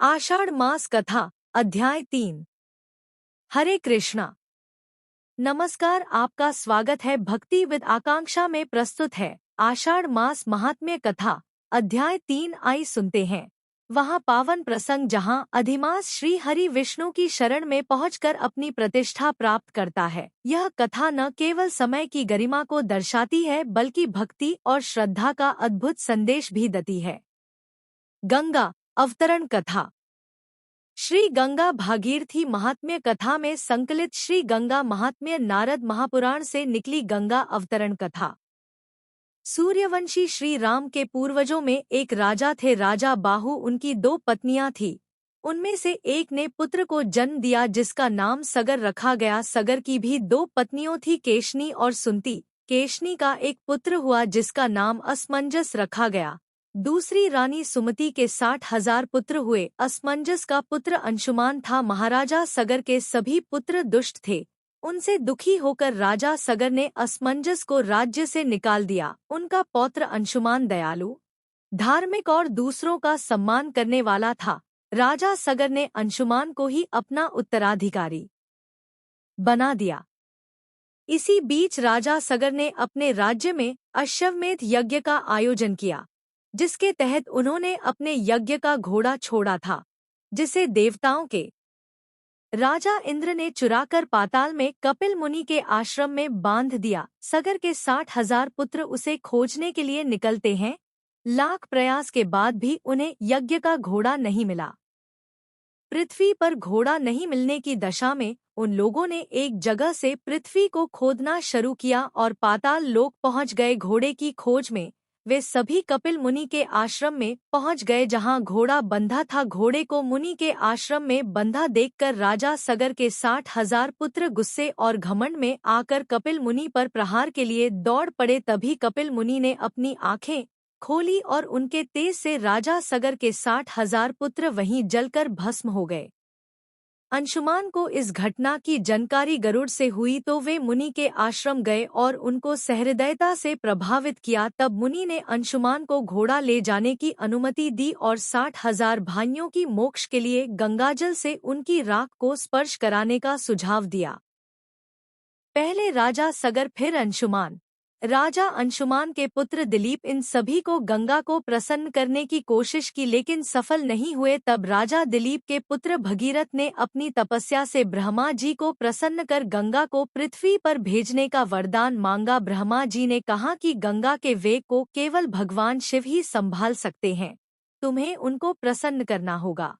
आषाढ़ मास कथा अध्याय 3। हरे कृष्णा। नमस्कार, आपका स्वागत है भक्ति विद आकांक्षा में प्रस्तुत है आषाढ़ मास महात्म्य कथा अध्याय 3। आई सुनते हैं वहाँ पावन प्रसंग जहाँ अधिमास श्री हरि विष्णु की शरण में पहुंचकर अपनी प्रतिष्ठा प्राप्त करता है। यह कथा न केवल समय की गरिमा को दर्शाती है बल्कि भक्ति और श्रद्धा का अद्भुत संदेश भी देती है। गंगा अवतरण कथा। श्री गंगा भागीरथी महात्म्य कथा में संकलित श्री गंगा महात्म्य नारद महापुराण से निकली गंगा अवतरण कथा। सूर्यवंशी श्री राम के पूर्वजों में एक राजा थे। राजा बाहु, उनकी 2 पत्नियां थीं। उनमें से एक ने पुत्र को जन्म दिया जिसका नाम सगर रखा गया। सगर की भी 2 पत्नियों थी, केशनी और सुंती। केशनी का एक पुत्र हुआ जिसका नाम असमंजस रखा गया। दूसरी रानी सुमति के 60,000 पुत्र हुए। असमंजस का पुत्र अंशुमान था। महाराजा सगर के सभी पुत्र दुष्ट थे। उनसे दुखी होकर राजा सगर ने असमंजस को राज्य से निकाल दिया। उनका पौत्र अंशुमान दयालु, धार्मिक और दूसरों का सम्मान करने वाला था। राजा सगर ने अंशुमान को ही अपना उत्तराधिकारी बना दिया। इसी बीच राजा सगर ने अपने राज्य में अश्वमेध यज्ञ का आयोजन किया, जिसके तहत उन्होंने अपने यज्ञ का घोड़ा छोड़ा था, जिसे देवताओं के राजा इंद्र ने चुराकर पाताल में कपिल मुनि के आश्रम में बांध दिया। सगर के 60,000 पुत्र उसे खोजने के लिए निकलते हैं। लाख प्रयास के बाद भी उन्हें यज्ञ का घोड़ा नहीं मिला। पृथ्वी पर घोड़ा नहीं मिलने की दशा में उन लोगों ने एक जगह से पृथ्वी को खोदना शुरू किया और पाताल लोक पहुंच गए। घोड़े की खोज में वे सभी कपिल मुनि के आश्रम में पहुंच गए, जहां घोड़ा बंधा था। घोड़े को मुनि के आश्रम में बंधा देखकर राजा सगर के 60,000 पुत्र गुस्से और घमंड में आकर कपिल मुनि पर प्रहार के लिए दौड़ पड़े। तभी कपिल मुनि ने अपनी आंखें खोली और उनके तेज से राजा सगर के 60,000 पुत्र वहीं जलकर भस्म हो गए। अंशुमान को इस घटना की जानकारी गरुड़ से हुई तो वे मुनि के आश्रम गए और उनको सहृदयता से प्रभावित किया। तब मुनि ने अंशुमान को घोड़ा ले जाने की अनुमति दी और 60,000 भाइयों की मोक्ष के लिए गंगाजल से उनकी राख को स्पर्श कराने का सुझाव दिया। पहले राजा सगर, फिर अंशुमान। राजा अंशुमान के पुत्र दिलीप इन सभी को गंगा को प्रसन्न करने की कोशिश की, लेकिन सफल नहीं हुए। तब राजा दिलीप के पुत्र भगीरथ ने अपनी तपस्या से ब्रह्मा जी को प्रसन्न कर गंगा को पृथ्वी पर भेजने का वरदान मांगा। ब्रह्मा जी ने कहा कि गंगा के वेग को केवल भगवान शिव ही संभाल सकते हैं, तुम्हें उनको प्रसन्न करना होगा।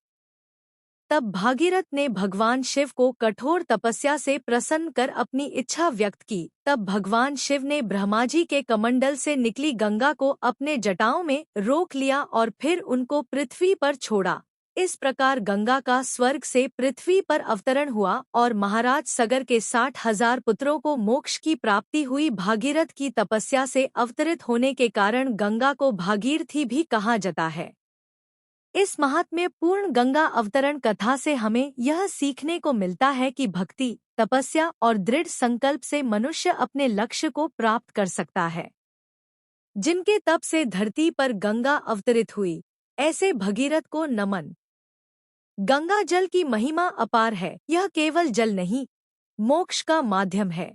तब भागीरथ ने भगवान शिव को कठोर तपस्या से प्रसन्न कर अपनी इच्छा व्यक्त की। तब भगवान शिव ने ब्रह्मा जी के कमंडल से निकली गंगा को अपने जटाओं में रोक लिया और फिर उनको पृथ्वी पर छोड़ा। इस प्रकार गंगा का स्वर्ग से पृथ्वी पर अवतरण हुआ और महाराज सगर के 60,000 पुत्रों को मोक्ष की प्राप्ति हुई। भागीरथ की तपस्या से अवतरित होने के कारण गंगा को भागीरथी भी कहा जाता है। इस महात्म्य पूर्ण गंगा अवतरण कथा से हमें यह सीखने को मिलता है कि भक्ति, तपस्या और दृढ़ संकल्प से मनुष्य अपने लक्ष्य को प्राप्त कर सकता है। जिनके तप से धरती पर गंगा अवतरित हुई, ऐसे भगीरथ को नमन। गंगा जल की महिमा अपार है। यह केवल जल नहीं, मोक्ष का माध्यम है।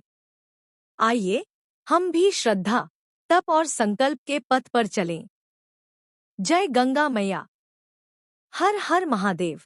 आइए हम भी श्रद्धा, तप और संकल्प के पथ पर चलें। जय गंगा मैया। हर हर महादेव।